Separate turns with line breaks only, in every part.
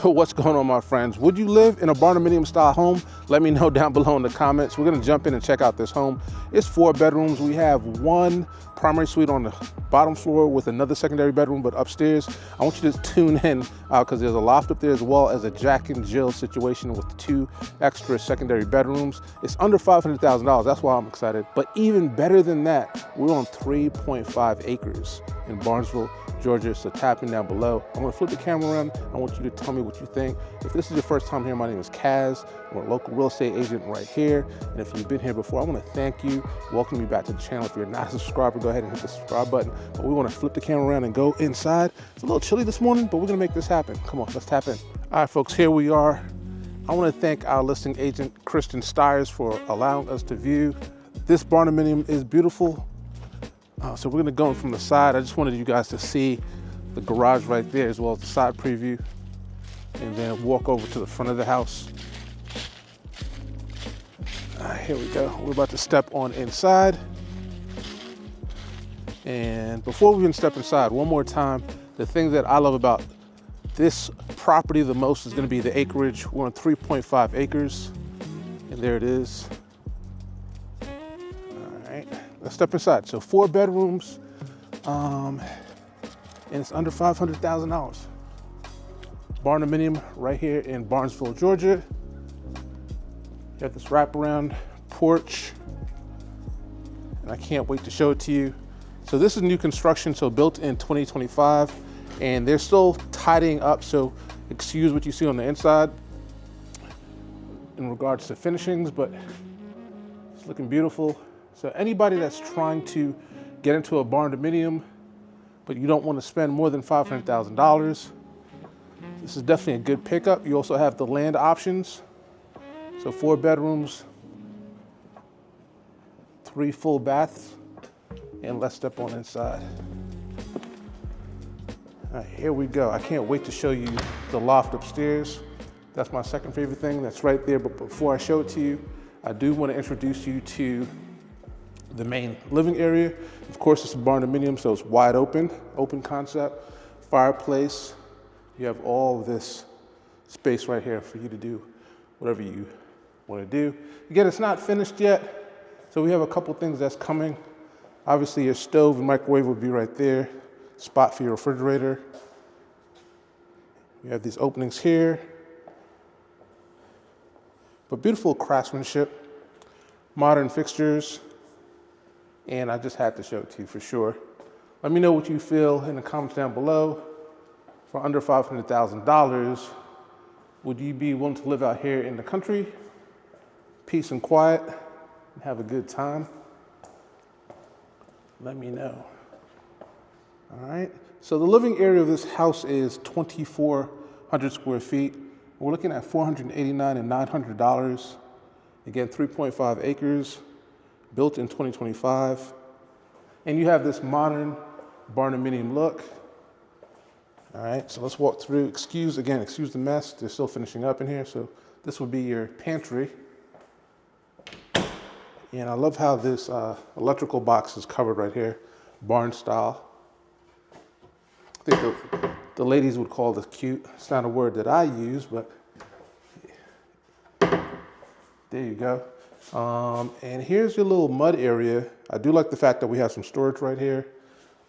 What's going on, my friends? Would you live in a Barndominium style home? Let me know down below in the comments. We're gonna jump in and check out this home. It's 4 bedrooms. We have one primary suite on the bottom floor with another secondary bedroom, but upstairs. I want you to tune in because there's a loft up there as well as a Jack and Jill situation with 2 extra secondary bedrooms. It's under $500,000, that's why I'm excited. But even better than that, we're on 3.5 acres in Barnesville, Georgia, so tap in down below. I'm gonna flip the camera around. I want you to tell me what you think. If this is your first time here, my name is Kaz. I'm a local real estate agent right here. And if you've been here before, I wanna thank you. Welcome you back to the channel. If you're not a subscriber, go ahead and hit the subscribe button. But we wanna flip the camera around and go inside. It's a little chilly this morning, but we're gonna make this happen. Come on, let's tap in. All right, folks, here we are. I wanna thank our listing agent, Kristen Stiers, for allowing us to view. This Barndominium is beautiful. So we're gonna go in from the side. I just wanted you guys to see the garage right there as well as the side preview, and then walk over to the front of the house. Here we go. We're about to step on inside. And before we even step inside, one more time, the thing that I love about this property the most is gonna be the acreage. We're on 3.5 acres, and there it is. Let's step inside. So 4 bedrooms, and it's under $500,000. Barndominium right here in Barnesville, Georgia. You have this wraparound porch, and I can't wait to show it to you. So this is new construction, so built in 2025, and they're still tidying up, so excuse what you see on the inside in regards to finishings, but it's looking beautiful. So anybody that's trying to get into a Barndominium, but you don't want to spend more than $500,000, this is definitely a good pickup. You also have the land options. So 4 bedrooms, 3 full baths, and let's step on inside. All right, here we go. I can't wait to show you the loft upstairs. That's my second favorite thing that's right there. But before I show it to you, I do want to introduce you to the main living area. Of course, it's a Barndominium, so it's wide open concept, fireplace. You have all of this space right here for you to do whatever you want to do. Again, it's not finished yet, so we have a couple things that's coming. Obviously, your stove and microwave would be right there. Spot for your refrigerator. You have these openings here. But beautiful craftsmanship, modern fixtures. And I just had to show it to you for sure. Let me know what you feel in the comments down below. For under $500,000, would you be willing to live out here in the country, peace and quiet, and have a good time? Let me know. All right, so the living area of this house is 2,400 square feet. We're looking at $489,000 and $900. Again, 3.5 acres. Built in 2025. And you have this modern Barndominium look. All right, so let's walk through. Excuse the mess. They're still finishing up in here. So this would be your pantry. And I love how this electrical box is covered right here, barn style. I think the ladies would call this cute. It's not a word that I use, but there you go. And here's your little mud area. I do like the fact that we have some storage right here.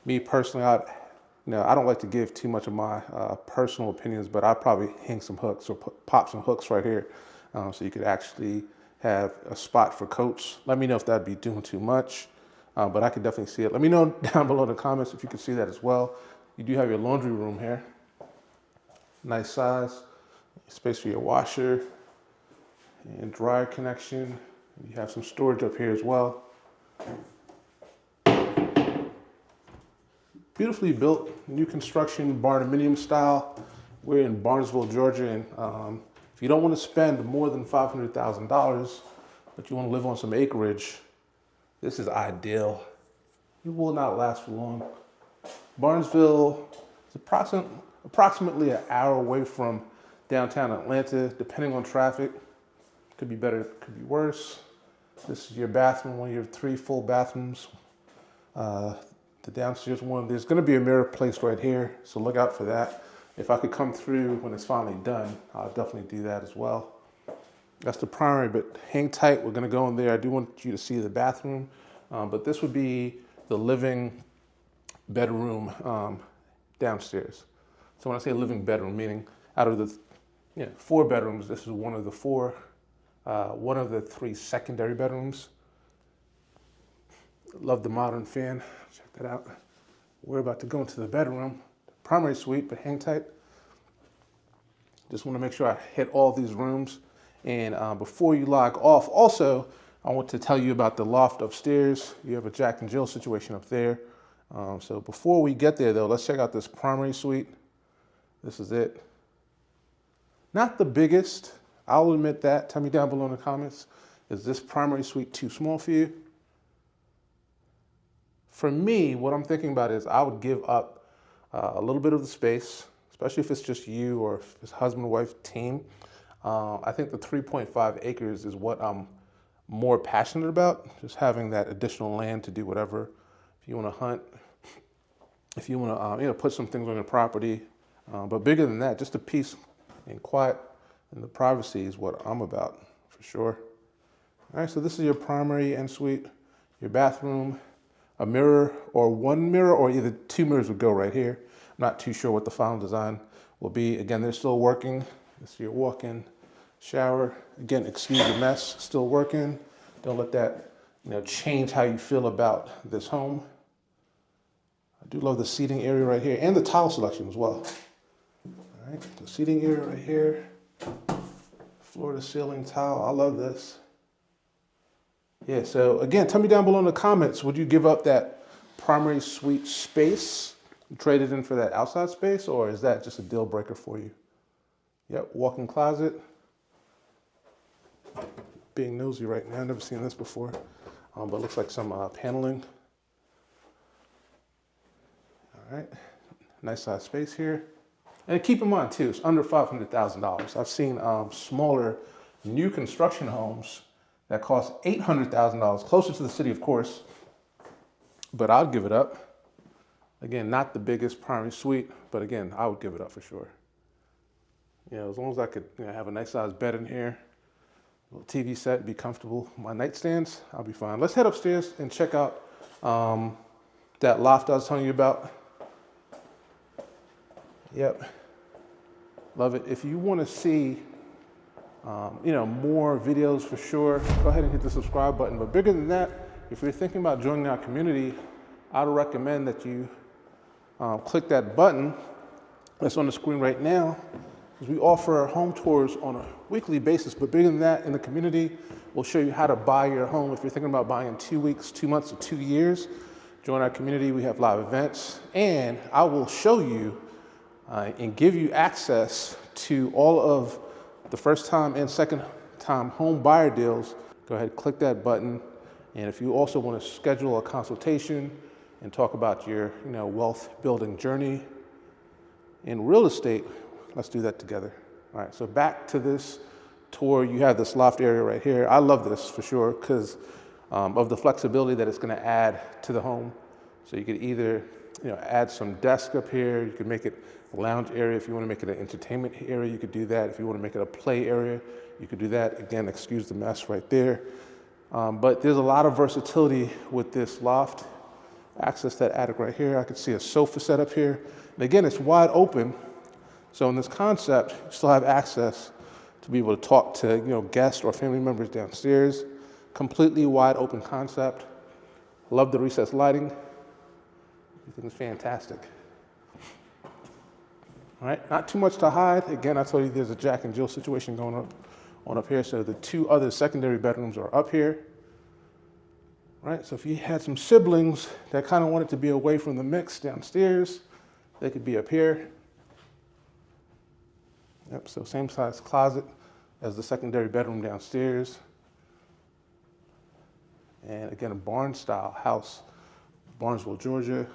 Me personally, I don't like to give too much of my personal opinions, but I'd probably hang some hooks or pop some hooks right here, so you could actually have a spot for coats. Let me know if that'd be doing too much, but I could definitely see it. Let me know down below in the comments if you could see that as well. You do have your laundry room here. Nice size, space for your washer and dryer connection. You have some storage up here as well. Beautifully built, new construction, Barndominium style. We're in Barnesville, Georgia, and if you don't want to spend more than $500,000, but you want to live on some acreage, this is ideal. You will not last for long. Barnesville is approximately an hour away from downtown Atlanta, depending on traffic. Could be better, could be worse. This is your bathroom, one of your 3 full bathrooms. The downstairs one, there's gonna be a mirror placed right here, so look out for that. If I could come through when it's finally done, I'll definitely do that as well. That's the primary, but hang tight. We're gonna go in there. I do want you to see the bathroom, but this would be the living bedroom downstairs. So when I say living bedroom, meaning out of the 4 bedrooms, this is one of the 4, one of the 3 secondary bedrooms. Love the modern fan. Check that out. We're about to go into the bedroom, primary suite, but hang tight. Just want to make sure I hit all these rooms. And before you log off, also, I want to tell you about the loft upstairs. You have a Jack and Jill situation up there. So before we get there though, let's check out this primary suite. This is it. Not the biggest, I'll admit that. Tell me down below in the comments, is this primary suite too small for you? For me, what I'm thinking about is I would give up a little bit of the space, especially if it's just you or if it's husband, wife, team. I think the 3.5 acres is what I'm more passionate about, just having that additional land to do whatever. If you want to hunt, if you want to put some things on your property, but bigger than that, just the peace and quiet and the privacy is what I'm about for sure. All right, so this is your primary ensuite, your bathroom, a mirror or 1 mirror or either 2 mirrors would go right here. I'm not too sure what the final design will be. Again, they're still working. This is your walk-in shower. Again, excuse the mess, still working. Don't let that change how you feel about this home. I do love the seating area right here and the tile selection as well. All right, the seating area right here. Floor to ceiling tile, I love this. Yeah, so again, tell me down below in the comments, would you give up that primary suite space, trade it in for that outside space, or is that just a deal breaker for you? Yep, walk-in closet. Being nosy right now, I've never seen this before, but it looks like some paneling. All right, nice size space here. And keep in mind too, it's under $500,000. I've seen smaller new construction homes that cost $800,000, closer to the city, of course, but I'd give it up. Again, not the biggest primary suite, but again, I would give it up for sure. As long as I could have a nice sized bed in here, a little TV set, be comfortable. My nightstands, I'll be fine. Let's head upstairs and check out that loft I was telling you about. Yep, love it. If you want to see more videos for sure, go ahead and hit the subscribe button. But bigger than that, if you're thinking about joining our community, I'd recommend that you click that button that's on the screen right now, because we offer home tours on a weekly basis. But bigger than that, in the community, we'll show you how to buy your home. If you're thinking about buying in 2 weeks, 2 months, or 2 years, join our community. We have live events, and I will show you and give you access to all of the first time and second time home buyer deals. Go ahead, click that button. And if you also want to schedule a consultation and talk about your wealth building journey in real estate, let's do that together. All right, so back to this tour. You have this loft area right here. I love this for sure because of the flexibility that it's going to add to the home. So you could either add some desk up here. You could make it a lounge area. If you want to make it an entertainment area, you could do that. If you want to make it a play area, you could do that. Again, excuse the mess right there. But there's a lot of versatility with this loft. Access that attic right here. I could see a sofa set up here. And again, it's wide open. So in this concept, you still have access to be able to talk to guests or family members downstairs. Completely wide open concept. Love the recessed lighting. I think it's fantastic. All right, not too much to hide. Again, I told you there's a Jack and Jill situation going on up here. So the 2 other secondary bedrooms are up here. All right, so if you had some siblings that kind of wanted to be away from the mix downstairs, they could be up here. Yep, so same size closet as the secondary bedroom downstairs. And again, a barn style house, Barnesville, Georgia.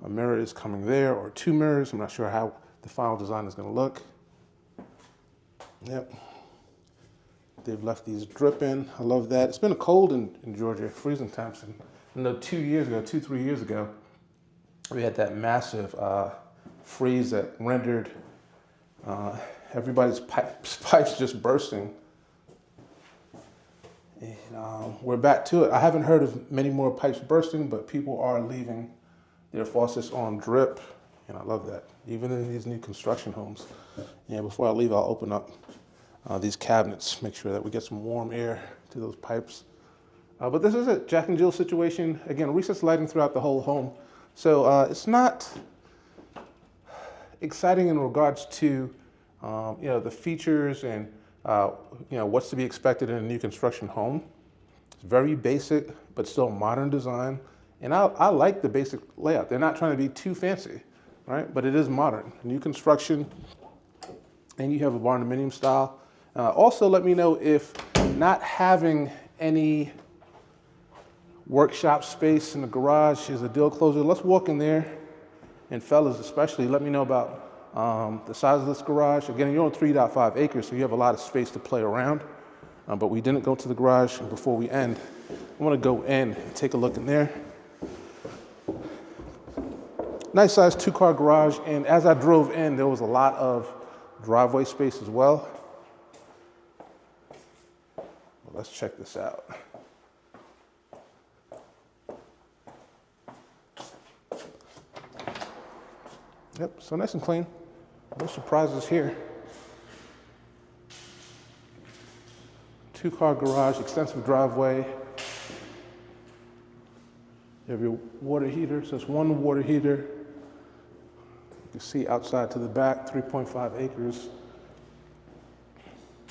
A mirror is coming there, or 2 mirrors. I'm not sure how the final design is going to look. Yep. They've left these dripping. I love that. It's been cold in Georgia, freezing temps. And 2 years ago, 2-3 years ago, we had that massive freeze that rendered everybody's pipes just bursting. And we're back to it. I haven't heard of many more pipes bursting, but people are leaving their faucets on drip, and I love that. Even in these new construction homes. Yeah, before I leave, I'll open up these cabinets, make sure that we get some warm air to those pipes. But this is a Jack and Jill situation. Again, recessed lighting throughout the whole home. So it's not exciting in regards to the features and what's to be expected in a new construction home. It's very basic, but still modern design. And I like the basic layout. They're not trying to be too fancy, right? But it is modern. New construction, and you have a Barndominium style. Also, let me know if not having any workshop space in the garage is a deal closer. Let's walk in there, and fellas especially, let me know about the size of this garage. Again, you're on 3.5 acres, so you have a lot of space to play around. But we didn't go to the garage. And before we end, I want to go in and take a look in there. Nice size 2-car garage, and as I drove in, there was a lot of driveway space as well. Let's check this out. Yep, so nice and clean. No surprises here. 2-car garage, extensive driveway. You have your water heater, so it's one water heater. You can see outside to the back, 3.5 acres.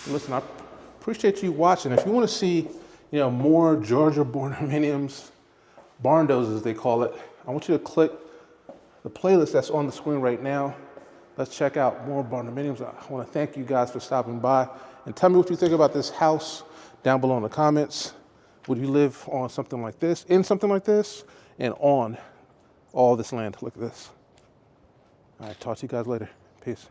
Listen, I appreciate you watching. If you want to see, more Georgia Barndominiums, Barndos as they call it, I want you to click the playlist that's on the screen right now. Let's check out more Barndominiums. I want to thank you guys for stopping by, and tell me what you think about this house down below in the comments. Would you live on something like this, in something like this, and on all this land? Look at this. All right, talk to you guys later. Peace.